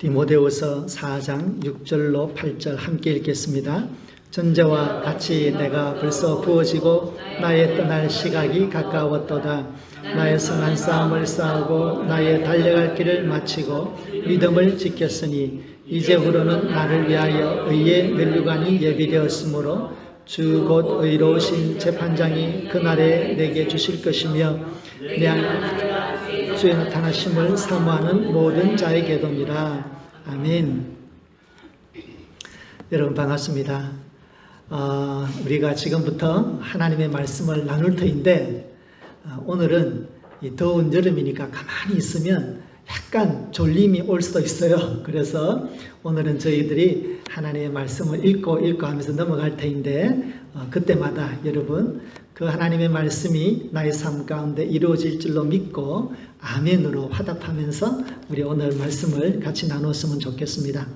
디모데후서 4장 6절로 8절 함께 읽겠습니다. 전제와 같이 내가 벌써 부어지고 나의 떠날 시각이 가까웠도다. 나의 선한 싸움을 싸우고 나의 달려갈 길을 마치고 믿음을 지켰으니 이제후로는 나를 위하여 의의 면류관이 예비되었으므로 주 곧 의로우신 재판장이 그날에 내게 주실 것이며 주의 나타나심을 사모하는 모든 자에게도니라. 아멘. 여러분 반갑습니다. 우리가 지금부터 하나님의 말씀을 나눌 터인데 오늘은 이 더운 여름이니까 가만히 있으면 약간 졸림이 올 수도 있어요. 그래서 오늘은 저희들이 하나님의 말씀을 읽고 하면서 넘어갈 터인데 그때마다 여러분 그 하나님의 말씀이 나의 삶 가운데 이루어질 줄로 믿고 아멘으로 화답하면서 우리 오늘 말씀을 같이 나눴으면 좋겠습니다.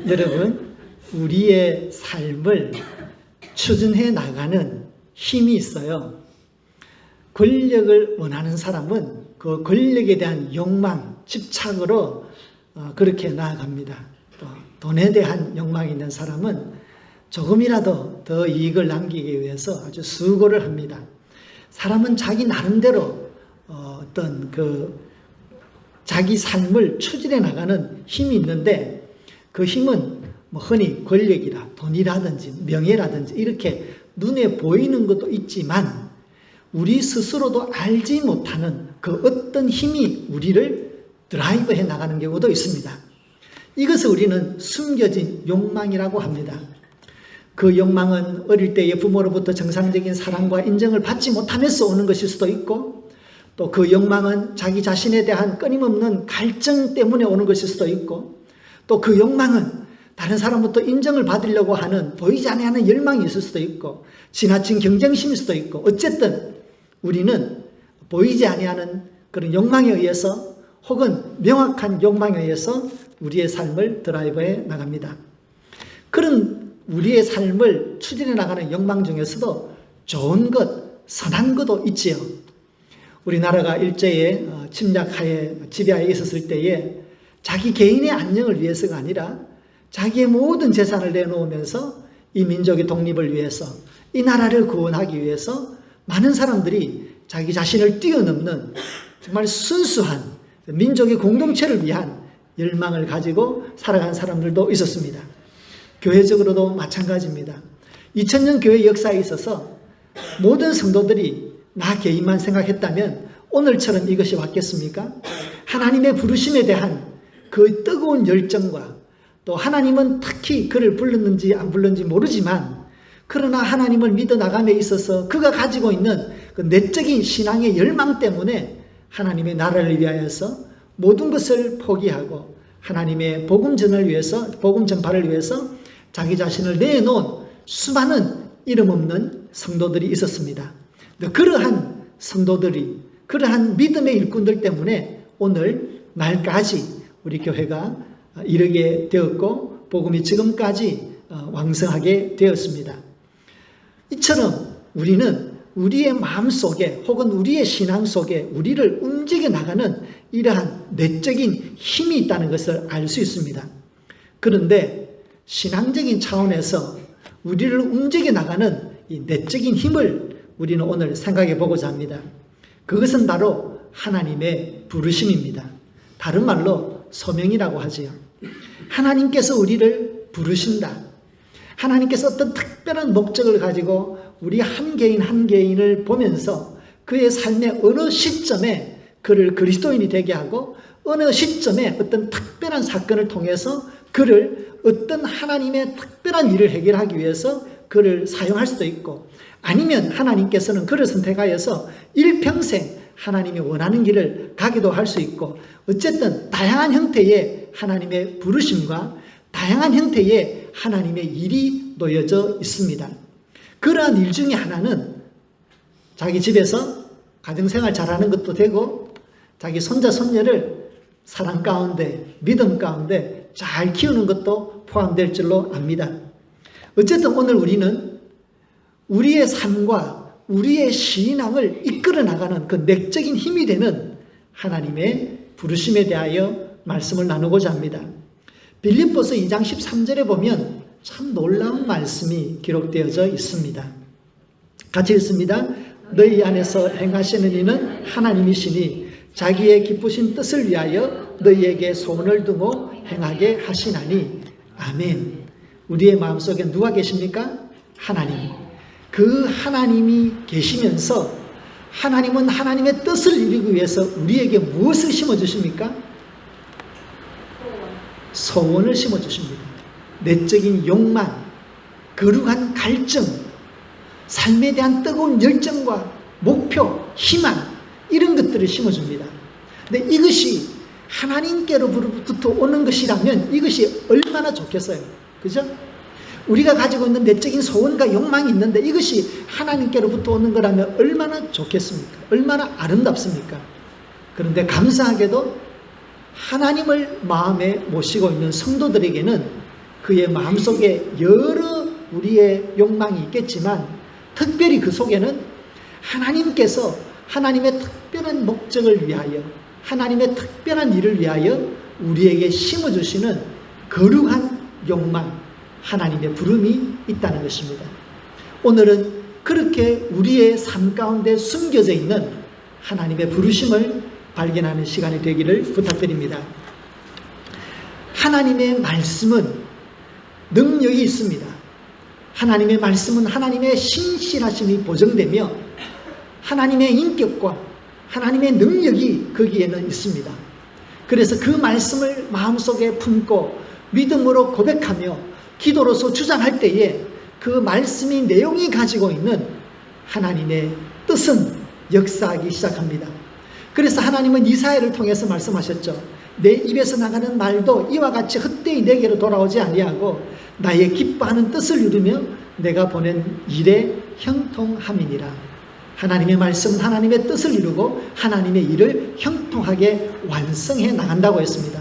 여러분, 우리의 삶을 추진해 나가는 힘이 있어요. 권력을 원하는 사람은 그 권력에 대한 욕망, 집착으로 그렇게 나아갑니다. 또 돈에 대한 욕망이 있는 사람은 조금이라도 더 이익을 남기기 위해서 아주 수고를 합니다. 사람은 자기 나름대로 어떤 자기 삶을 추진해 나가는 힘이 있는데 그 힘은 흔히 권력이라 돈이라든지 명예라든지 이렇게 눈에 보이는 것도 있지만 우리 스스로도 알지 못하는 그 어떤 힘이 우리를 드라이브해 나가는 경우도 있습니다. 이것을 우리는 숨겨진 욕망이라고 합니다. 그 욕망은 어릴 때의 부모로부터 정상적인 사랑과 인정을 받지 못하면서 오는 것일 수도 있고 또 그 욕망은 자기 자신에 대한 끊임없는 갈증 때문에 오는 것일 수도 있고 또 그 욕망은 다른 사람부터 인정을 받으려고 하는 보이지 않는 열망이 있을 수도 있고 지나친 경쟁심일 수도 있고 어쨌든 우리는 보이지 아니하는 그런 욕망에 의해서 혹은 명확한 욕망에 의해서 우리의 삶을 드라이브해 나갑니다. 그런 우리의 삶을 추진해 나가는 욕망 중에서도 좋은 것, 선한 것도 있지요. 우리나라가 일제의 침략하에 지배하에 있었을 때에 자기 개인의 안녕을 위해서가 아니라 자기의 모든 재산을 내놓으면서 이 민족의 독립을 위해서 이 나라를 구원하기 위해서 많은 사람들이 자기 자신을 뛰어넘는 정말 순수한 민족의 공동체를 위한 열망을 가지고 살아간 사람들도 있었습니다. 교회적으로도 마찬가지입니다. 2000년 교회 역사에 있어서 모든 성도들이 나 개인만 생각했다면 오늘처럼 이것이 왔겠습니까? 하나님의 부르심에 대한 그 뜨거운 열정과 또 하나님은 특히 그를 불렀는지 안 불렀는지 모르지만 그러나 하나님을 믿어 나감에 있어서 그가 가지고 있는 그 내적인 신앙의 열망 때문에 하나님의 나라를 위하여서 모든 것을 포기하고 하나님의 복음 전을 위해서 복음 전파를 위해서 자기 자신을 내놓은 수많은 이름 없는 성도들이 있었습니다. 그러한 성도들이 그러한 믿음의 일꾼들 때문에 오늘 날까지 우리 교회가 이르게 되었고 복음이 지금까지 왕성하게 되었습니다. 이처럼 우리는 우리의 마음 속에 혹은 우리의 신앙 속에 우리를 움직여 나가는 이러한 내적인 힘이 있다는 것을 알 수 있습니다. 그런데 신앙적인 차원에서 우리를 움직여 나가는 이 내적인 힘을 우리는 오늘 생각해 보고자 합니다. 그것은 바로 하나님의 부르심입니다. 다른 말로 소명이라고 하지요. 하나님께서 우리를 부르신다. 하나님께서 어떤 특별한 목적을 가지고 우리 한 개인 한 개인을 보면서 그의 삶의 어느 시점에 그를 그리스도인이 되게 하고 어느 시점에 어떤 특별한 사건을 통해서 그를 어떤 하나님의 특별한 일을 해결하기 위해서 그를 사용할 수도 있고 아니면 하나님께서는 그를 선택하여서 일평생 하나님이 원하는 길을 가기도 할 수 있고 어쨌든 다양한 형태의 하나님의 부르심과 다양한 형태의 하나님의 일이 놓여져 있습니다. 그러한 일 중에 하나는 자기 집에서 가정생활 잘하는 것도 되고 자기 손자 손녀를 사랑 가운데 믿음 가운데 잘 키우는 것도 포함될 줄로 압니다. 어쨌든 오늘 우리는 우리의 삶과 우리의 신앙을 이끌어 나가는 그 내적인 힘이 되는 하나님의 부르심에 대하여 말씀을 나누고자 합니다. 빌립보서 2장 13절에 보면 참 놀라운 말씀이 기록되어져 있습니다. 같이 읽습니다. 너희 안에서 행하시는 이는 하나님이시니 자기의 기쁘신 뜻을 위하여 너희에게 소원을 두고 행하게 하시나니. 아멘. 우리의 마음속에 누가 계십니까? 하나님. 그 하나님이 계시면서 하나님은 하나님의 뜻을 이루기 위해서 우리에게 무엇을 심어주십니까? 소원을 심어주십니다. 내적인 욕망, 거룩한 갈증, 삶에 대한 뜨거운 열정과 목표, 희망, 이런 것들을 심어줍니다. 근데 이것이 하나님께로부터 오는 것이라면 이것이 얼마나 좋겠어요. 그죠? 우리가 가지고 있는 내적인 소원과 욕망이 있는데 이것이 하나님께로부터 오는 거라면 얼마나 좋겠습니까? 얼마나 아름답습니까? 그런데 감사하게도 하나님을 마음에 모시고 있는 성도들에게는 그의 마음속에 여러 우리의 욕망이 있겠지만 특별히 그 속에는 하나님께서 하나님의 특별한 목적을 위하여 하나님의 특별한 일을 위하여 우리에게 심어주시는 거룩한 욕망, 하나님의 부름이 있다는 것입니다. 오늘은 그렇게 우리의 삶 가운데 숨겨져 있는 하나님의 부르심을 발견하는 시간이 되기를 부탁드립니다. 하나님의 말씀은 능력이 있습니다. 하나님의 말씀은 하나님의 신실하심이 보증되며 하나님의 인격과 하나님의 능력이 거기에는 있습니다. 그래서 그 말씀을 마음속에 품고 믿음으로 고백하며 기도로서 주장할 때에 그 말씀이 내용이 가지고 있는 하나님의 뜻은 역사하기 시작합니다. 그래서 하나님은 이사야를 통해서 말씀하셨죠. 내 입에서 나가는 말도 이와 같이 헛되이 내게로 돌아오지 아니하고 나의 기뻐하는 뜻을 이루며 내가 보낸 일에 형통함이니라. 하나님의 말씀은 하나님의 뜻을 이루고 하나님의 일을 형통하게 완성해 나간다고 했습니다.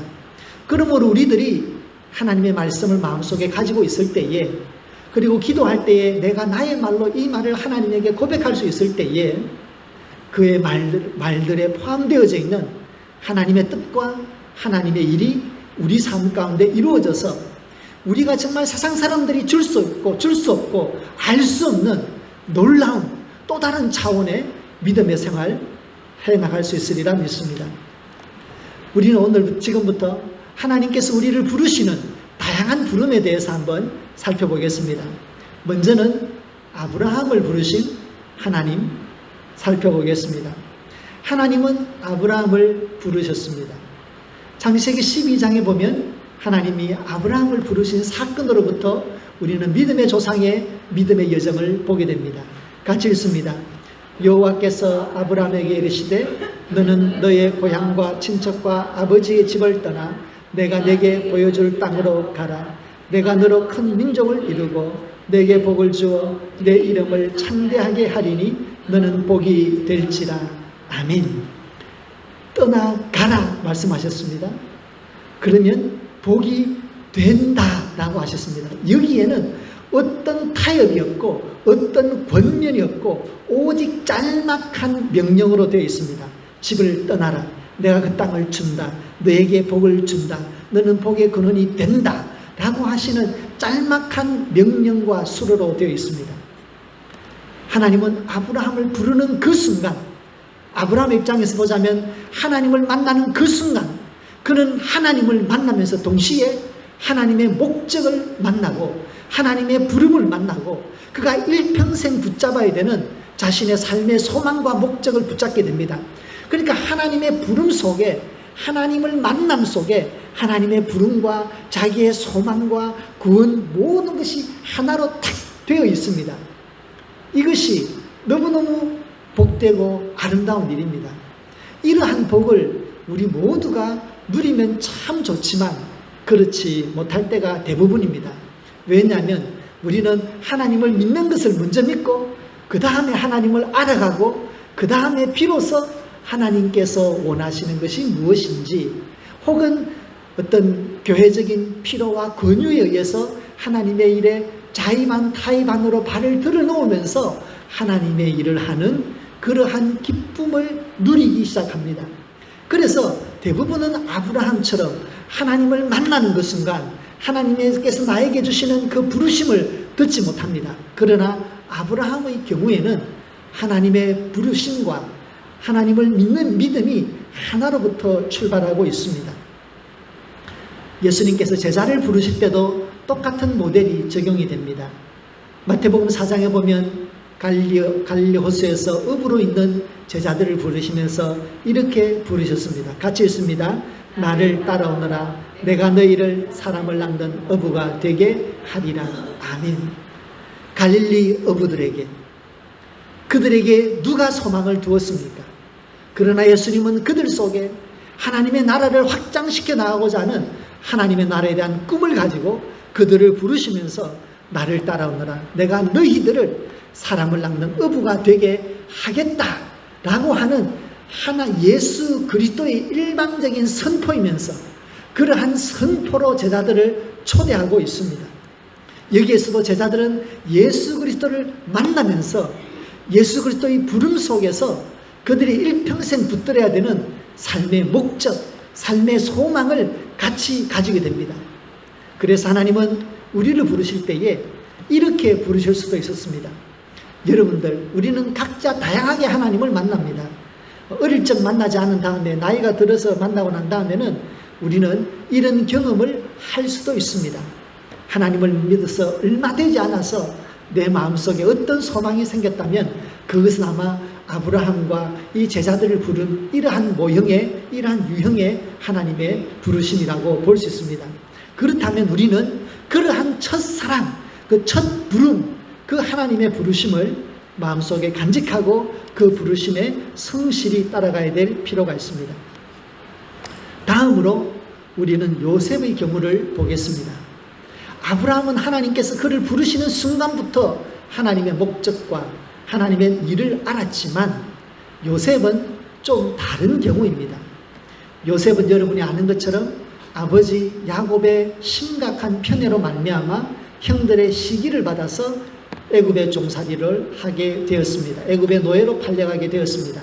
그러므로 우리들이 하나님의 말씀을 마음속에 가지고 있을 때에 그리고 기도할 때에 내가 나의 말로 이 말을 하나님에게 고백할 수 있을 때에 그의 말들에 포함되어져 있는 하나님의 뜻과 하나님의 일이 우리 삶 가운데 이루어져서 우리가 정말 세상 사람들이 줄 수 없고 알 수 없는 놀라운 또 다른 차원의 믿음의 생활 해나갈 수 있으리라 믿습니다. 우리는 오늘 지금부터 하나님께서 우리를 부르시는 다양한 부름에 대해서 한번 살펴보겠습니다. 먼저는 아브라함을 부르신 하나님 살펴보겠습니다. 하나님은 아브라함을 부르셨습니다. 창세기 12장에 보면 하나님이 아브라함을 부르신 사건으로부터 우리는 믿음의 조상의 믿음의 여정을 보게 됩니다. 같이 읽습니다. 여호와께서 아브라함에게 이르시되 너는 너의 고향과 친척과 아버지의 집을 떠나 내가 내게 보여줄 땅으로 가라. 내가 너로 큰 민족을 이루고 내게 복을 주어 내 이름을 창대하게 하리니 너는 복이 될지라. 아멘. 떠나가라 말씀하셨습니다. 그러면 복이 된다라고 하셨습니다. 여기에는 어떤 타협이 없고 어떤 권면이 없고 오직 짤막한 명령으로 되어 있습니다. 집을 떠나라. 내가 그 땅을 준다. 너에게 복을 준다. 너는 복의 근원이 된다. 라고 하시는 짤막한 명령과 수로로 되어 있습니다. 하나님은 아브라함을 부르는 그 순간, 아브라함의 입장에서 보자면 하나님을 만나는 그 순간 그는 하나님을 만나면서 동시에 하나님의 목적을 만나고 하나님의 부름을 만나고 그가 일평생 붙잡아야 되는 자신의 삶의 소망과 목적을 붙잡게 됩니다. 그러니까 하나님의 부름 속에 하나님을 만남 속에 하나님의 부름과 자기의 소망과 구원 모든 것이 하나로 탁 되어 있습니다. 이것이 너무너무 복되고 아름다운 일입니다. 이러한 복을 우리 모두가 누리면 참 좋지만 그렇지 못할 때가 대부분입니다. 왜냐하면 우리는 하나님을 믿는 것을 먼저 믿고 그 다음에 하나님을 알아가고 그 다음에 비로소 하나님께서 원하시는 것이 무엇인지 혹은 어떤 교회적인 필요와 권유에 의해서 하나님의 일에 자의반 타의반으로 발을 들어놓으면서 하나님의 일을 하는 그러한 기쁨을 누리기 시작합니다. 그래서 대부분은 아브라함처럼 하나님을 만나는 그 순간 하나님께서 나에게 주시는 그 부르심을 듣지 못합니다. 그러나 아브라함의 경우에는 하나님의 부르심과 하나님을 믿는 믿음이 하나로부터 출발하고 있습니다. 예수님께서 제자를 부르실 때도 똑같은 모델이 적용이 됩니다. 마태복음 4장에 보면 갈릴리 호수에서 읍으로 있는 제자들을 부르시면서 이렇게 부르셨습니다. 같이 읽습니다. 나를 따라오너라. 내가 너희를 사람을 낚는 어부가 되게 하리라. 아멘. 갈릴리 어부들에게, 그들에게 누가 소망을 두었습니까? 그러나 예수님은 그들 속에 하나님의 나라를 확장시켜 나가고자 하는 하나님의 나라에 대한 꿈을 가지고 그들을 부르시면서 나를 따라오너라. 내가 너희들을 사람을 낚는 어부가 되게 하겠다라고 하는 예수 그리스도의 일방적인 선포이면서 그러한 선포로 제자들을 초대하고 있습니다. 여기에서도 제자들은 예수 그리스도를 만나면서 예수 그리스도의 부름 속에서 그들이 일평생 붙들어야 되는 삶의 목적, 삶의 소망을 같이 가지게 됩니다. 그래서 하나님은 우리를 부르실 때에 이렇게 부르실 수도 있었습니다. 여러분들, 우리는 각자 다양하게 하나님을 만납니다. 어릴 적 만나지 않은 다음에 나이가 들어서 만나고 난 다음에는 우리는 이런 경험을 할 수도 있습니다. 하나님을 믿어서 얼마 되지 않아서 내 마음속에 어떤 소망이 생겼다면 그것은 아마 아브라함과 이 제자들을 부른 이러한 모형의, 이러한 유형의 하나님의 부르심이라고 볼 수 있습니다. 그렇다면 우리는 그러한 첫사랑, 그 첫 부름, 그 하나님의 부르심을 마음속에 간직하고 그 부르심에 성실히 따라가야 될 필요가 있습니다. 다음으로 우리는 요셉의 경우를 보겠습니다. 아브라함은 하나님께서 그를 부르시는 순간부터 하나님의 목적과 하나님의 일을 알았지만 요셉은 좀 다른 경우입니다. 요셉은 여러분이 아는 것처럼 아버지 야곱의 심각한 편애로 말미암아 형들의 시기를 받아서 애굽의 종살이를 하게 되었습니다. 애굽의 노예로 팔려가게 되었습니다.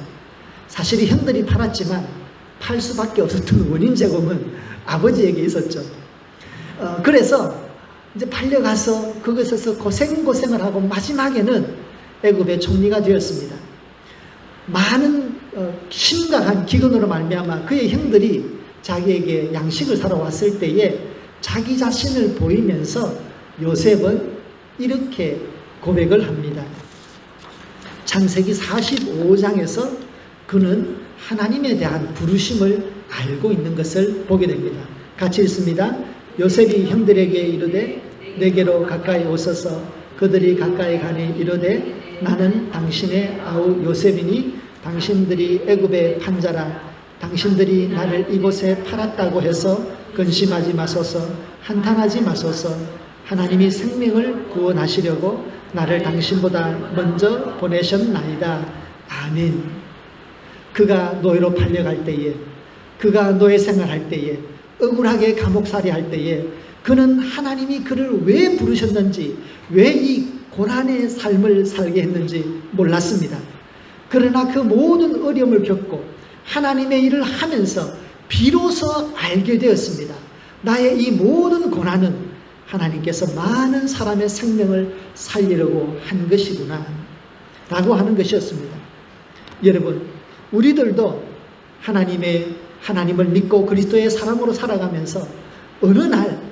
사실 형들이 팔았지만 팔 수밖에 없었던 원인 제공은 아버지에게 있었죠. 그래서 이제 팔려가서 그것에서 고생을 하고 마지막에는 애굽의 총리가 되었습니다. 많은 심각한 기근으로 말미암아 그의 형들이 자기에게 양식을 사러 왔을 때에 자기 자신을 보이면서 요셉은 이렇게 고백을 합니다. 창세기 45장에서 그는 하나님에 대한 부르심을 알고 있는 것을 보게 됩니다. 같이 읽습니다. 요셉이 형들에게 이르되 내게로 가까이 오소서. 그들이 가까이 가니 이르되 나는 당신의 아우 요셉이니 당신들이 애굽의 판자라. 당신들이 나를 이곳에 팔았다고 해서 근심하지 마소서. 한탄하지 마소서. 하나님이 생명을 구원하시려고 나를 당신보다 먼저 보내셨나이다. 아멘. 그가 노예로 팔려갈 때에, 그가 노예 생활할 때에, 억울하게 감옥살이 할 때에 그는 하나님이 그를 왜 부르셨는지, 왜 이 고난의 삶을 살게 했는지 몰랐습니다. 그러나 그 모든 어려움을 겪고 하나님의 일을 하면서 비로소 알게 되었습니다. 나의 이 모든 고난은 하나님께서 많은 사람의 생명을 살리려고 한 것이구나 라고 하는 것이었습니다. 여러분, 우리들도 하나님을 믿고 그리스도의 사람으로 살아가면서 어느 날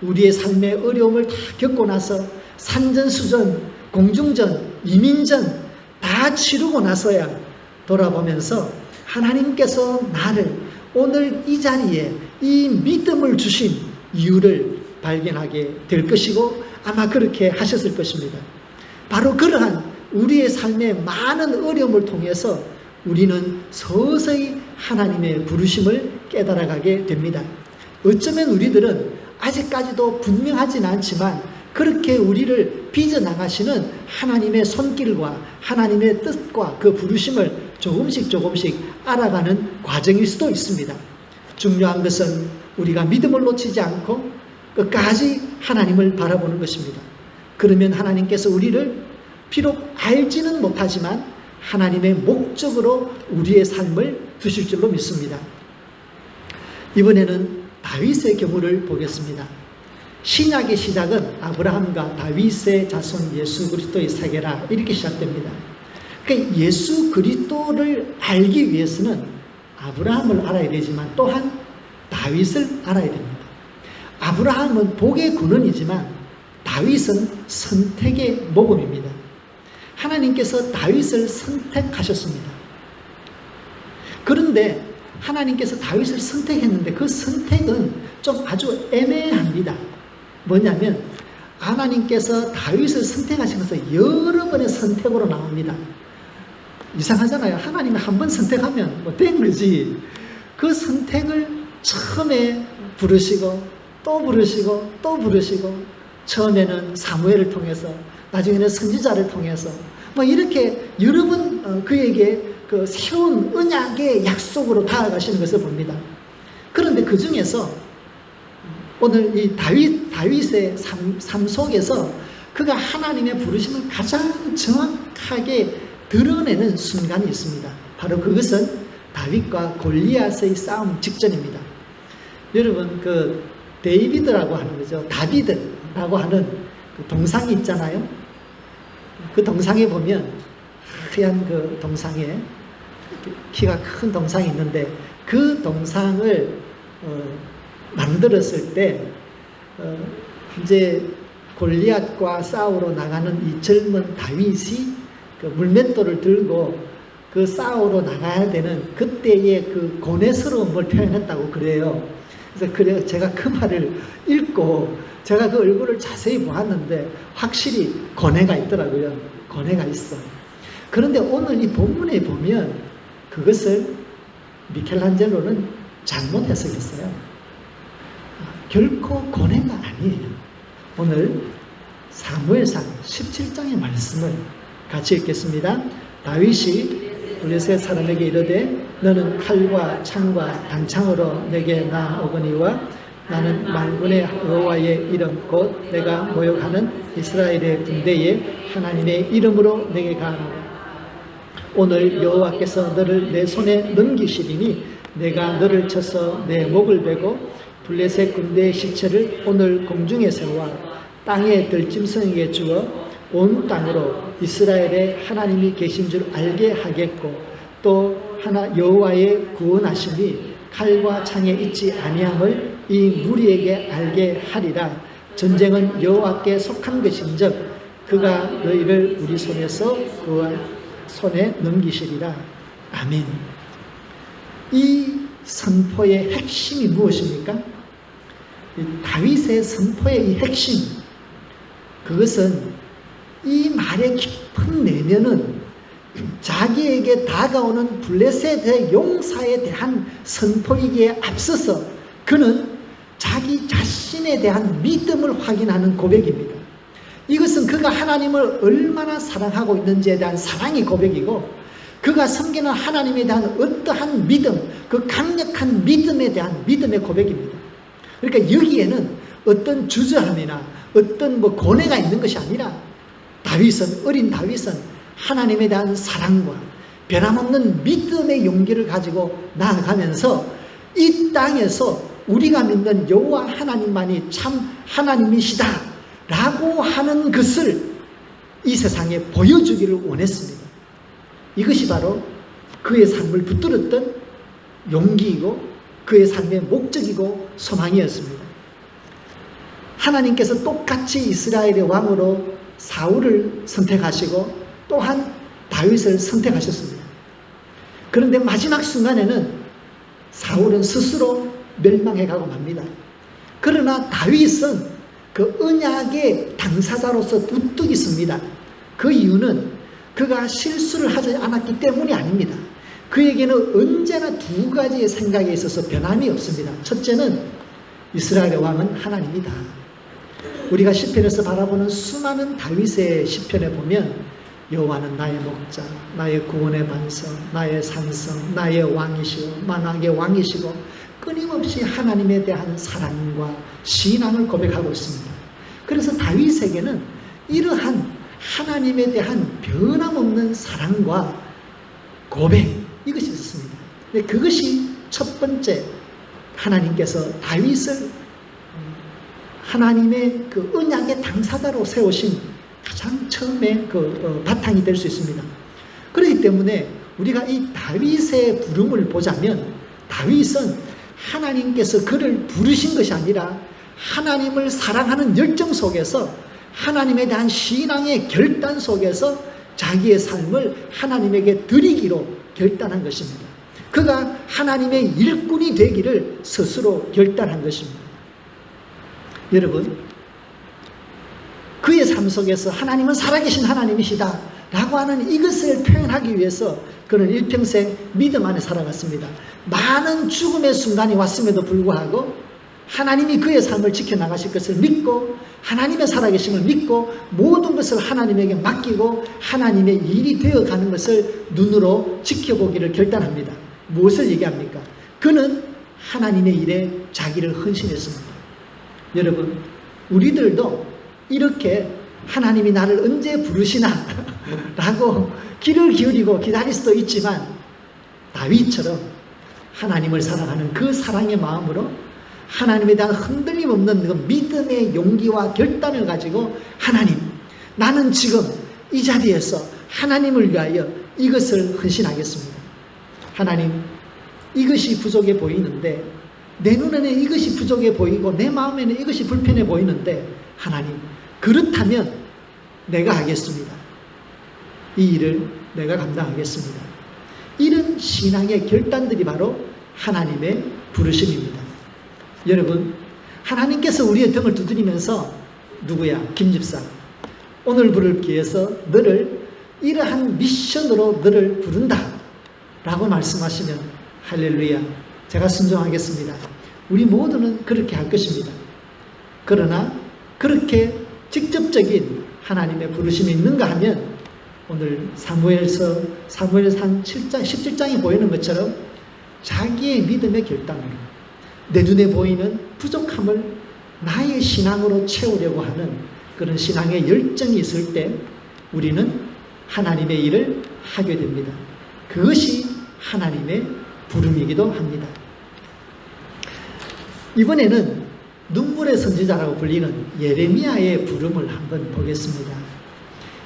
우리의 삶의 어려움을 다 겪고 나서 산전수전, 공중전, 이민전 다 치르고 나서야 돌아보면서 하나님께서 나를 오늘 이 자리에 이 믿음을 주신 이유를 발견하게 될 것이고 아마 그렇게 하셨을 것입니다. 바로 그러한 우리의 삶의 많은 어려움을 통해서 우리는 서서히 하나님의 부르심을 깨달아가게 됩니다. 어쩌면 우리들은 아직까지도 분명하지는 않지만 그렇게 우리를 빚어나가시는 하나님의 손길과 하나님의 뜻과 그 부르심을 조금씩 알아가는 과정일 수도 있습니다. 중요한 것은 우리가 믿음을 놓치지 않고 끝까지 하나님을 바라보는 것입니다. 그러면 하나님께서 우리를 비록 알지는 못하지만 하나님의 목적으로 우리의 삶을 두실 줄로 믿습니다. 이번에는 다윗의 경우를 보겠습니다. 신약의 시작은 아브라함과 다윗의 자손 예수 그리스도의 세계라 이렇게 시작됩니다. 그러니까 예수 그리스도를 알기 위해서는 아브라함을 알아야 되지만 또한 다윗을 알아야 됩니다. 아브라함은 복의 근원이지만 다윗은 선택의 모범입니다. 하나님께서 다윗을 선택하셨습니다. 그런데 하나님께서 다윗을 선택했는데 그 선택은 좀 아주 애매합니다. 뭐냐면 하나님께서 다윗을 선택하신 것은 여러 번의 선택으로 나옵니다. 이상하잖아요. 하나님이 한 번 선택하면 뭐 된 거지. 그 선택을 처음에 부르시고 또 부르시고 또 부르시고 처음에는 사무엘을 통해서 나중에는 선지자를 통해서 뭐 이렇게 여러 번 그에게 그 새로운 언약의 약속으로 다가가시는 것을 봅니다. 그런데 그 중에서 오늘 이 다윗의 삶 속에서 그가 하나님의 부르심을 가장 정확하게 드러내는 순간이 있습니다. 바로 그것은 다윗과 골리앗의 싸움 직전입니다. 여러분 그 데이비드라고 하는 거죠. 다비드라고 하는 그 동상이 있잖아요. 그 동상에 보면 하얀 그 동상에 키가 큰 동상이 있는데 그 동상을 만들었을 때 이제 골리앗과 싸우러 나가는 이 젊은 다윗이 그 물맷돌을 들고 그 싸우러 나가야 되는 그때의 그 고뇌스러움을 표현했다고 그래요. 그래서 제가 그 말을 읽고 제가 그 얼굴을 자세히 보았는데 확실히 고뇌가 있더라고요. 고뇌가 있어. 그런데 오늘 이 본문에 보면 그것을 미켈란젤로는 잘못 해석했어요. 결코 고뇌가 아니에요. 오늘 사무엘상 17장의 말씀을 같이 읽겠습니다. 다윗이 블레셋 사람에게 이르되 너는 칼과 창과 단창으로 내게 나오거니와 나는 만군의 여호와의 이름 곧 내가 모욕하는 이스라엘의 군대에 하나님의 이름으로 내게 가노라. 오늘 여호와께서 너를 내 손에 넘기시리니 내가 너를 쳐서 내 목을 베고 블레셋 군대의 시체를 오늘 공중에 세워 땅의 들짐승에게 주어 온 땅으로 이스라엘에 하나님이 계신 줄 알게 하겠고 또 여호와의 구원하심이 칼과 창에 있지 아니함을 이 무리에게 알게 하리라. 전쟁은 여호와께 속한 것인즉 그가 너희를 우리 손에서 그 손에 넘기시리라. 아멘. 이 선포의 핵심이 무엇입니까? 다윗의 선포의 이 핵심, 그것은 이 말의 깊은 내면은 자기에게 다가오는 블레셋의 용사에 대한 선포이기에 앞서서 그는 자기 자신에 대한 믿음을 확인하는 고백입니다. 이것은 그가 하나님을 얼마나 사랑하고 있는지에 대한 사랑의 고백이고 그가 섬기는 하나님에 대한 어떠한 믿음, 그 강력한 믿음에 대한 믿음의 고백입니다. 그러니까 여기에는 어떤 주저함이나 어떤 고뇌가 있는 것이 아니라 어린 다윗은 하나님에 대한 사랑과 변함없는 믿음의 용기를 가지고 나아가면서 이 땅에서 우리가 믿는 여호와 하나님만이 참 하나님이시다 라고 하는 것을 이 세상에 보여주기를 원했습니다. 이것이 바로 그의 삶을 붙들었던 용기이고 그의 삶의 목적이고 소망이었습니다. 하나님께서 똑같이 이스라엘의 왕으로 사울을 선택하시고 또한 다윗을 선택하셨습니다. 그런데 마지막 순간에는 사울은 스스로 멸망해가고 맙니다. 그러나 다윗은 그 언약의 당사자로서 우뚝 있습니다. 그 이유는 그가 실수를 하지 않았기 때문이 아닙니다. 그에게는 언제나 두 가지의 생각에 있어서 변함이 없습니다. 첫째는 이스라엘의 왕은 하나님이다. 우리가 시편에서 바라보는 수많은 다윗의 시편에 보면 여호와는 나의 목자, 나의 구원의 반성, 나의 산성, 나의 왕이시고 만왕의 왕이시고 끊임없이 하나님에 대한 사랑과 신앙을 고백하고 있습니다. 그래서 다윗에게는 이러한 하나님에 대한 변함없는 사랑과 고백, 이것이 있었습니다. 근데 그것이 첫 번째 하나님께서 다윗을 하나님의 그 언약의 당사자로 세우신 가장 처음에 바탕이 될 수 있습니다. 그렇기 때문에 우리가 이 다윗의 부름을 보자면 다윗은 하나님께서 그를 부르신 것이 아니라 하나님을 사랑하는 열정 속에서 하나님에 대한 신앙의 결단 속에서 자기의 삶을 하나님에게 드리기로 결단한 것입니다. 그가 하나님의 일꾼이 되기를 스스로 결단한 것입니다. 여러분, 그의 삶 속에서 하나님은 살아계신 하나님이시다 라고 하는 이것을 표현하기 위해서 그는 일평생 믿음 안에 살아갔습니다. 많은 죽음의 순간이 왔음에도 불구하고 하나님이 그의 삶을 지켜나가실 것을 믿고 하나님의 살아계심을 믿고 모든 것을 하나님에게 맡기고 하나님의 일이 되어가는 것을 눈으로 지켜보기를 결단합니다. 무엇을 얘기합니까? 그는 하나님의 일에 자기를 헌신했습니다. 여러분, 우리들도 이렇게 하나님이 나를 언제 부르시나 라고 귀를 기울이고 기다릴 수도 있지만 다윗처럼 하나님을 사랑하는 그 사랑의 마음으로 하나님에 대한 흔들림 없는 그 믿음의 용기와 결단을 가지고 하나님, 나는 지금 이 자리에서 하나님을 위하여 이것을 헌신하겠습니다. 하나님, 이것이 부족해 보이는데 내 눈에는 이것이 부족해 보이고 내 마음에는 이것이 불편해 보이는데 하나님, 그렇다면 내가 하겠습니다. 이 일을 내가 감당하겠습니다. 이런 신앙의 결단들이 바로 하나님의 부르심입니다. 여러분, 하나님께서 우리의 등을 두드리면서 누구야? 김집사, 오늘 부를 기회에서 너를 이러한 미션으로 너를 부른다 라고 말씀하시면 할렐루야, 제가 순종하겠습니다. 우리 모두는 그렇게 할 것입니다. 그러나 그렇게 직접적인 하나님의 부르심이 있는가 하면 오늘 사무엘상 7장, 17장이 보이는 것처럼 자기의 믿음의 결단으로 내 눈에 보이는 부족함을 나의 신앙으로 채우려고 하는 그런 신앙의 열정이 있을 때 우리는 하나님의 일을 하게 됩니다. 그것이 하나님의 부름이기도 합니다. 이번에는 눈물의 선지자라고 불리는 예레미야의 부름을 한번 보겠습니다.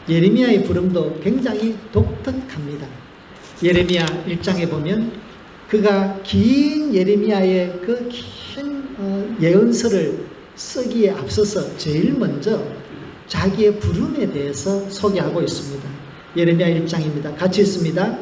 예레미야의 부름도 굉장히 독특합니다. 예레미야 1장에 보면 그가 긴 예레미야의 그 긴 예언서를 쓰기에 앞서서 제일 먼저 자기의 부름에 대해서 소개하고 있습니다. 예레미야 1장입니다. 같이 읽습니다.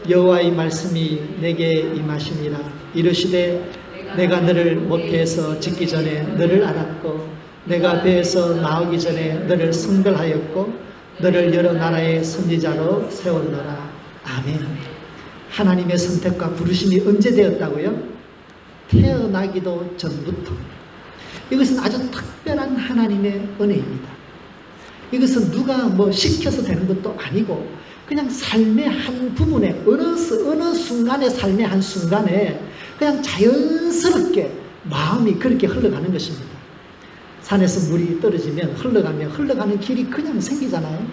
여호와의 말씀이 내게 임하시니라. 이르시되 내가 너를 모태에서 짓기 전에 너를 알았고 내가 배에서 나오기 전에 너를 성별하였고 너를 여러 나라의 선지자로 세웠노라. 아멘. 하나님의 선택과 부르심이 언제 되었다고요? 태어나기도 전부터. 이것은 아주 특별한 하나님의 은혜입니다. 이것은 누가 뭐 시켜서 되는 것도 아니고 그냥 삶의 한 부분에 어느 순간의 삶의 한 순간에 그냥 자연스럽게 마음이 그렇게 흘러가는 것입니다. 산에서 물이 떨어지면 흘러가는 길이 그냥 생기잖아요.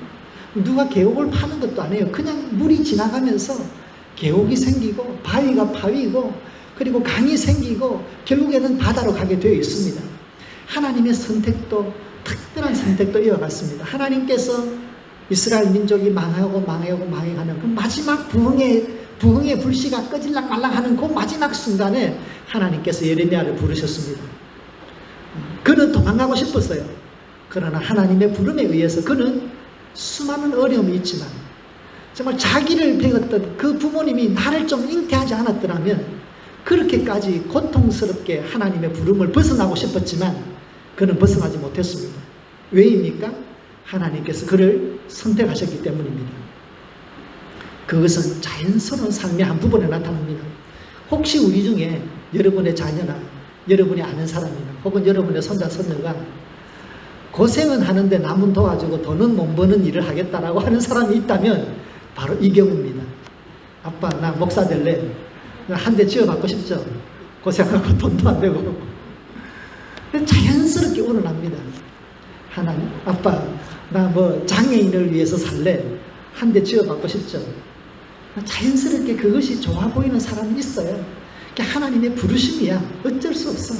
누가 계곡을 파는 것도 아니에요. 그냥 물이 지나가면서 계곡이 생기고 바위가 파이고 그리고 강이 생기고 결국에는 바다로 가게 되어 있습니다. 하나님의 선택도 특별한 선택도 이어갔습니다. 하나님께서 이스라엘 민족이 망해가는 그 마지막 부흥의 불씨가 꺼질락 말락하는 그 마지막 순간에 하나님께서 예레미야를 부르셨습니다. 그는 도망가고 싶었어요. 그러나 하나님의 부름에 의해서 그는 수많은 어려움이 있지만 정말 자기를 배웠던 그 부모님이 나를 좀 잉태하지 않았더라면 그렇게까지 고통스럽게 하나님의 부름을 벗어나고 싶었지만 그는 벗어나지 못했습니다. 왜입니까? 하나님께서 그를 선택하셨기 때문입니다. 그것은 자연스러운 삶의 한 부분에 나타납니다. 혹시 우리 중에 여러분의 자녀나 여러분이 아는 사람이나 혹은 여러분의 손자 손녀가 고생은 하는데 남은 도와주고 돈은 못 버는 일을 하겠다라고 하는 사람이 있다면 바로 이 경우입니다. 아빠, 나 목사 될래. 한 대 지어받고 싶죠. 고생하고 돈도 안 되고. 자연스럽게 우러납니다. 하나님, 아빠, 나 뭐 장애인을 위해서 살래. 한 대 지어받고 싶죠. 자연스럽게 그것이 좋아 보이는 사람이 있어요. 그게 하나님의 부르심이야. 어쩔 수 없어.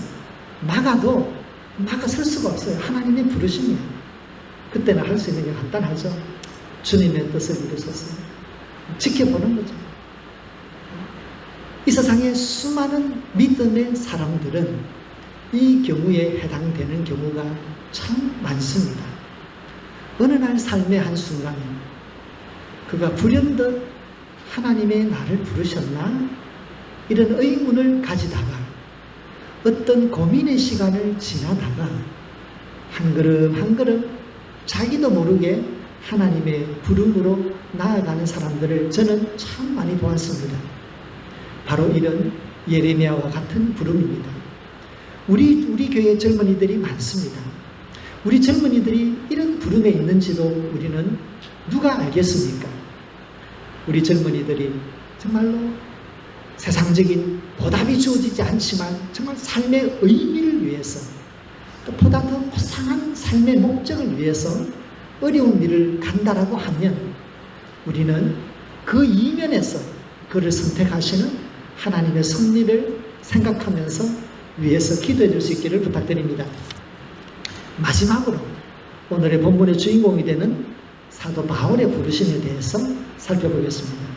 막아도 막아설 수가 없어요. 하나님의 부르심이야. 그때는 할 수 있는 게 간단하죠. 주님의 뜻을 이루소서. 지켜보는 거죠. 이 세상에 수많은 믿음의 사람들은 이 경우에 해당되는 경우가 참 많습니다. 어느 날 삶의 한순간에 그가 불현듯 하나님의 나를 부르셨나? 이런 의문을 가지다가 어떤 고민의 시간을 지나다가 한 걸음 한 걸음 자기도 모르게 하나님의 부름으로 나아가는 사람들을 저는 참 많이 보았습니다. 바로 이런 예레미야와 같은 부름입니다. 우리 교회 젊은이들이 많습니다. 우리 젊은이들이 이런 부름에 있는지도 우리는 누가 알겠습니까? 우리 젊은이들이 정말로 세상적인 보답이 주어지지 않지만 정말 삶의 의미를 위해서 또 보다 더 고상한 삶의 목적을 위해서 어려운 일을 간다라고 하면 우리는 그 이면에서 그를 선택하시는 하나님의 섭리를 생각하면서 위해서 기도해 줄 수 있기를 부탁드립니다. 마지막으로 오늘의 본문의 주인공이 되는 사도 바울의 부르심에 대해서 살펴보겠습니다.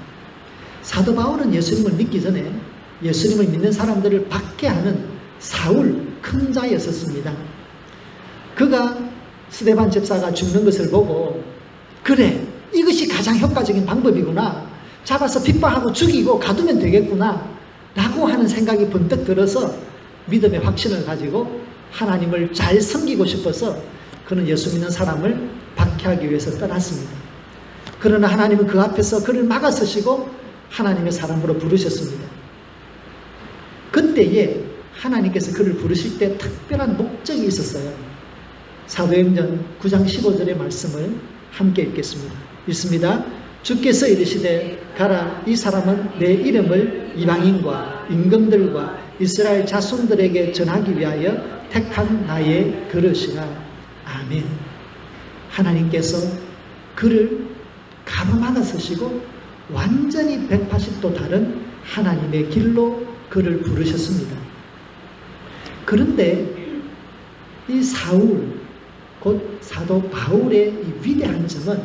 사도 바울은 예수님을 믿기 전에 예수님을 믿는 사람들을 박해하는 사울 큰 자였었습니다. 그가 스데반 집사가 죽는 것을 보고 그래 이것이 가장 효과적인 방법이구나, 잡아서 핍박하고 죽이고 가두면 되겠구나 라고 하는 생각이 번뜩 들어서 믿음의 확신을 가지고 하나님을 잘 섬기고 싶어서 그는 예수 믿는 사람을 박해하기 위해서 떠났습니다. 그러나 하나님은 그 앞에서 그를 막아서시고 하나님의 사람으로 부르셨습니다. 그때에 하나님께서 그를 부르실 때 특별한 목적이 있었어요. 사도행전 9장 15절의 말씀을 함께 읽겠습니다. 읽습니다. 주께서 이르시되 가라, 이 사람은 내 이름을 이방인과 임금들과 이스라엘 자손들에게 전하기 위하여 택한 나의 그릇이라. 아멘. 하나님께서 그를 가로막아서시고 완전히 180도 다른 하나님의 길로 그를 부르셨습니다. 그런데 이 사울, 곧 사도 바울의 이 위대한 점은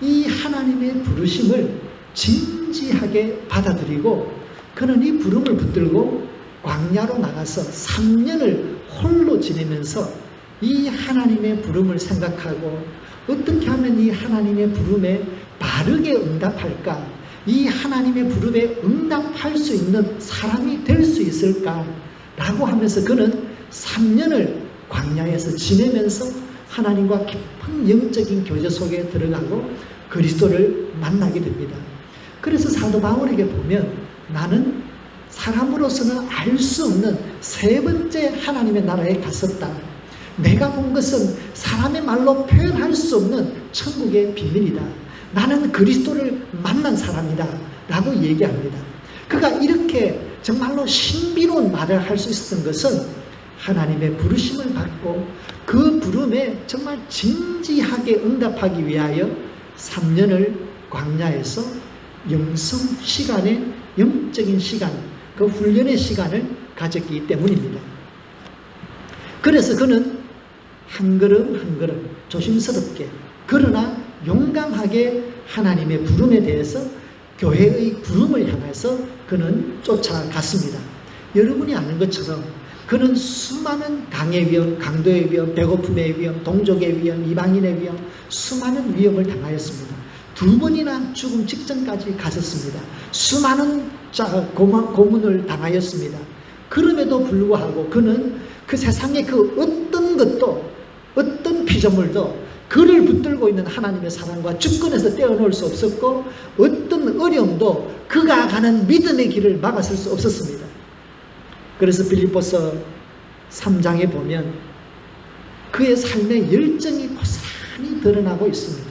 이 하나님의 부르심을 진지하게 받아들이고 그는 이 부름을 붙들고 광야로 나가서 3년을 홀로 지내면서 이 하나님의 부름을 생각하고 어떻게 하면 이 하나님의 부름에 바르게 응답할까, 이 하나님의 부름에 응답할 수 있는 사람이 될 수 있을까 라고 하면서 그는 3년을 광야에서 지내면서 하나님과 깊은 영적인 교제 속에 들어가고 그리스도를 만나게 됩니다. 그래서 사도 바울에게 보면 나는 사람으로서는 알 수 없는 세 번째 하나님의 나라에 갔었다. 내가 본 것은 사람의 말로 표현할 수 없는 천국의 비밀이다. 나는 그리스도를 만난 사람이다 라고 얘기합니다. 그가 이렇게 정말로 신비로운 말을 할 수 있었던 것은 하나님의 부르심을 받고 그 부름에 정말 진지하게 응답하기 위하여 3년을 광야에서 영성 시간에, 영적인 시간, 그 훈련의 시간을 가졌기 때문입니다. 그래서 그는 한 걸음 한 걸음 조심스럽게 그러나 용감하게 하나님의 부름에 대해서, 교회의 부름을 향해서 그는 쫓아갔습니다. 여러분이 아는 것처럼 그는 수많은 강의 위험, 강도의 위험, 배고픔의 위험, 동족의 위험, 이방인의 위험, 수많은 위험을 당하였습니다. 2번이나 죽음 직전까지 갔었습니다. 수많은 고문을 당하였습니다. 그럼에도 불구하고 그는 그 세상의 그 어떤 것도, 어떤 피조물도 그를 붙들고 있는 하나님의 사랑과 주권에서 떼어놓을 수 없었고 어떤 어려움도 그가 가는 믿음의 길을 막아설 수 없었습니다. 그래서 빌립보서 3장에 보면 그의 삶의 열정이 고스란히 드러나고 있습니다.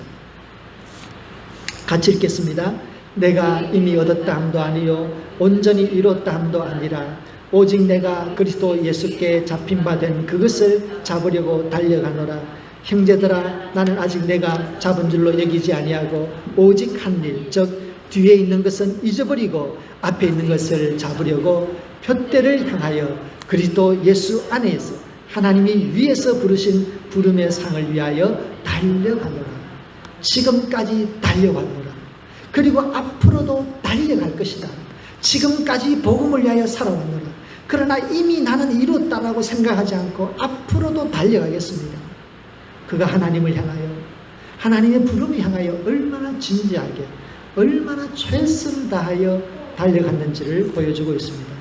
같이 읽겠습니다. 내가 이미 얻었다 함도 아니요 온전히 이뤘다 함도 아니라 오직 내가 그리스도 예수께 잡힌 바 된 그것을 잡으려고 달려가노라. 형제들아, 나는 아직 내가 잡은 줄로 여기지 아니하고 오직 한 일, 즉 뒤에 있는 것은 잊어버리고 앞에 있는 것을 잡으려고 표대를 향하여 그리스도 예수 안에서 하나님이 위에서 부르신 부름의 상을 위하여 달려가노라. 지금까지 달려왔노라. 그리고 앞으로도 달려갈 것이다. 지금까지 복음을 위하여 살아왔노라. 그러나 이미 나는 이뤘다라고 생각하지 않고 앞으로도 달려가겠습니다. 그가 하나님을 향하여, 하나님의 부름을 향하여 얼마나 진지하게, 얼마나 최선을 다하여 달려갔는지를 보여주고 있습니다.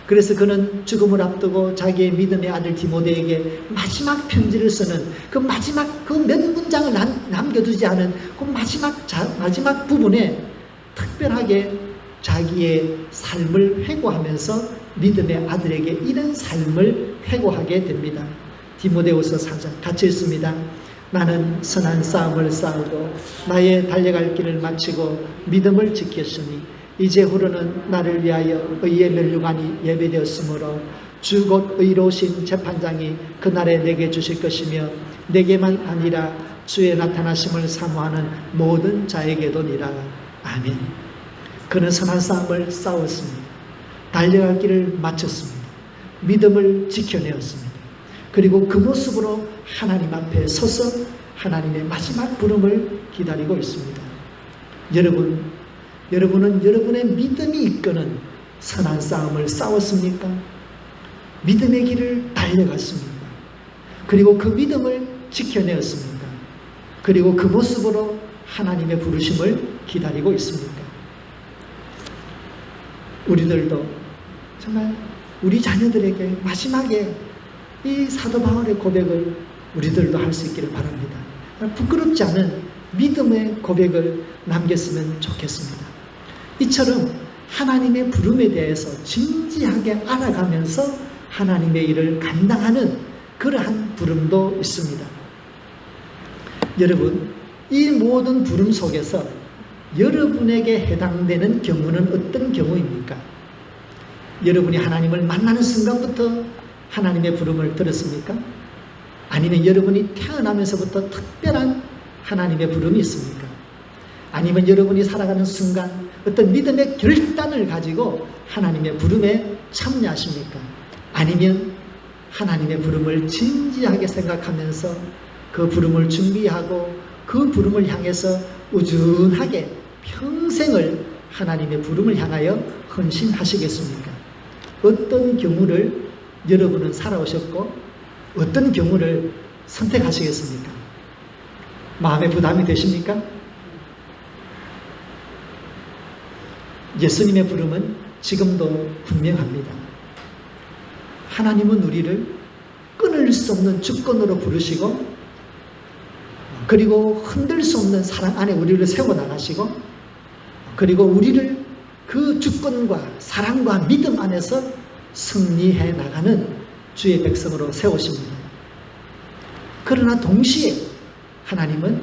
그래서 그는 죽음을 앞두고 자기의 믿음의 아들 디모데에게 마지막 편지를 쓰는 그 마지막 그 몇 문장을 남겨두지 않은 그 마지막 부분에 특별하게 자기의 삶을 회고하면서 믿음의 아들에게 이런 삶을 회고하게 됩니다. 디모데후서 4장 같이 읽습니다. 나는 선한 싸움을 싸우고 나의 달려갈 길을 마치고 믿음을 지켰으니 이제후로는 나를 위하여 의의 면류관이 예배되었으므로 주 곧 의로우신 재판장이 그날에 내게 주실 것이며 내게만 아니라 주의 나타나심을 사모하는 모든 자에게도니라. 아멘. 그는 선한 싸움을 싸웠습니다. 달려갈 길을 마쳤습니다. 믿음을 지켜내었습니다. 그리고 그 모습으로 하나님 앞에 서서 하나님의 마지막 부름을 기다리고 있습니다. 여러분은 여러분의 믿음이 이끄는 선한 싸움을 싸웠습니까? 믿음의 길을 달려갔습니까? 그리고 그 믿음을 지켜내었습니까? 그리고 그 모습으로 하나님의 부르심을 기다리고 있습니까? 우리들도 정말 우리 자녀들에게 마지막에 이 사도 바울의 고백을 우리들도 할 수 있기를 바랍니다. 부끄럽지 않은 믿음의 고백을 남겼으면 좋겠습니다. 이처럼 하나님의 부름에 대해서 진지하게 알아가면서 하나님의 일을 감당하는 그러한 부름도 있습니다. 여러분, 이 모든 부름 속에서 여러분에게 해당되는 경우는 어떤 경우입니까? 여러분이 하나님을 만나는 순간부터 하나님의 부름을 들었습니까? 아니면 여러분이 태어나면서부터 특별한 하나님의 부름이 있습니까? 아니면 여러분이 살아가는 순간 어떤 믿음의 결단을 가지고 하나님의 부름에 참여하십니까? 아니면 하나님의 부름을 진지하게 생각하면서 그 부름을 준비하고 그 부름을 향해서 우준하게 평생을 하나님의 부름을 향하여 헌신하시겠습니까? 어떤 경우를 여러분은 살아오셨고 어떤 경우를 선택하시겠습니까? 마음의 부담이 되십니까? 예수님의 부름은 지금도 분명합니다. 하나님은 우리를 끊을 수 없는 주권으로 부르시고 그리고 흔들 수 없는 사랑 안에 우리를 세워나가시고 그리고 우리를 그 주권과 사랑과 믿음 안에서 승리해 나가는 주의 백성으로 세우십니다. 그러나 동시에 하나님은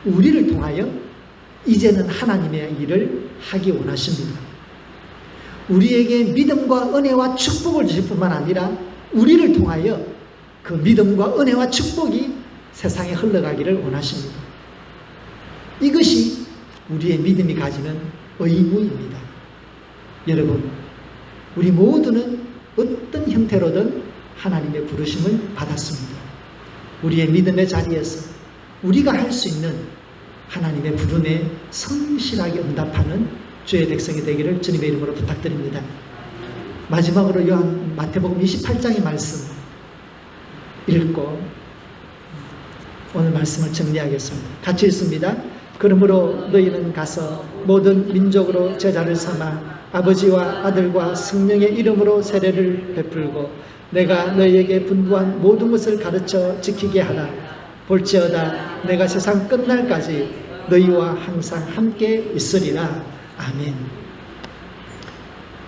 우리를 통하여 이제는 하나님의 일을 하기 원하십니다. 우리에게 믿음과 은혜와 축복을 주실 뿐만 아니라 우리를 통하여 그 믿음과 은혜와 축복이 세상에 흘러가기를 원하십니다. 이것이 우리의 믿음이 가지는 의무입니다. 여러분, 우리 모두는 어떤 형태로든 하나님의 부르심을 받았습니다. 우리의 믿음의 자리에서 우리가 할 수 있는 하나님의 부름에 성실하게 응답하는 주의 백성이 되기를 주님의 이름으로 부탁드립니다. 마지막으로 마태복음 28장의 말씀 읽고 오늘 말씀을 정리하겠습니다. 같이 읽습니다. 그러므로 너희는 가서 모든 민족으로 제자를 삼아 아버지와 아들과 성령의 이름으로 세례를 베풀고 내가 너희에게 분부한 모든 것을 가르쳐 지키게 하라. 볼지어다 내가 세상 끝날까지 너희와 항상 함께 있으리라. 아멘.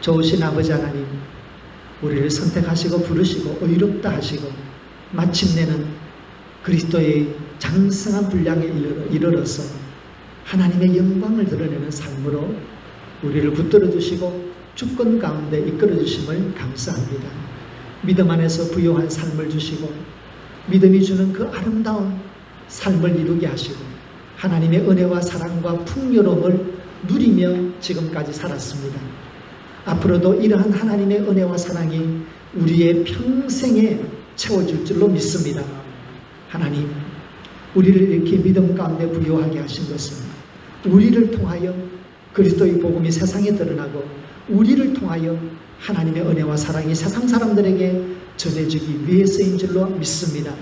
좋으신 아버지 하나님, 우리를 선택하시고 부르시고 의롭다 하시고 마침내는 그리스도의 장성한 분량에 이르러서 하나님의 영광을 드러내는 삶으로 우리를 붙들어 주시고 주권 가운데 이끌어 주심을 감사합니다. 믿음 안에서 부요한 삶을 주시고 믿음이 주는 그 아름다운 삶을 이루게 하시고 하나님의 은혜와 사랑과 풍요로움을 누리며 지금까지 살았습니다. 앞으로도 이러한 하나님의 은혜와 사랑이 우리의 평생에 채워줄 줄로 믿습니다. 하나님, 우리를 이렇게 믿음 가운데 부유하게 하신 것은 우리를 통하여 그리스도의 복음이 세상에 드러나고 우리를 통하여 하나님의 은혜와 사랑이 세상 사람들에게 전해지기 위해서인 줄로 믿습니다.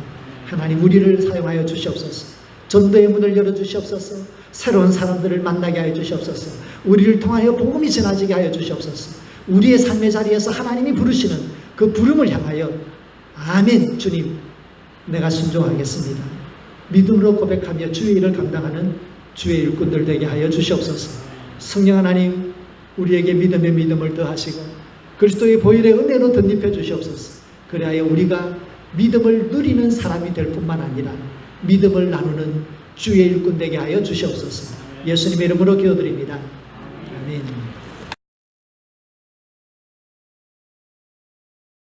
하나님, 우리를 사용하여 주시옵소서. 전도의 문을 열어주시옵소서. 새로운 사람들을 만나게 하여 주시옵소서. 우리를 통하여 복음이 전해지게 하여 주시옵소서. 우리의 삶의 자리에서 하나님이 부르시는 그 부름을 향하여 아멘. 주님, 내가 순종하겠습니다. 믿음으로 고백하며 주의 일을 감당하는 주의 일꾼들 되게 하여 주시옵소서. 성령 하나님, 우리에게 믿음의 믿음을 더하시고 그리스도의 보혈의 은혜로 덧입혀 주시옵소서. 그래야 우리가 믿음을 누리는 사람이 될 뿐만 아니라 믿음을 나누는 주의 일꾼 되게 하여 주시옵소서. 예수님의 이름으로 기도드립니다. 아멘.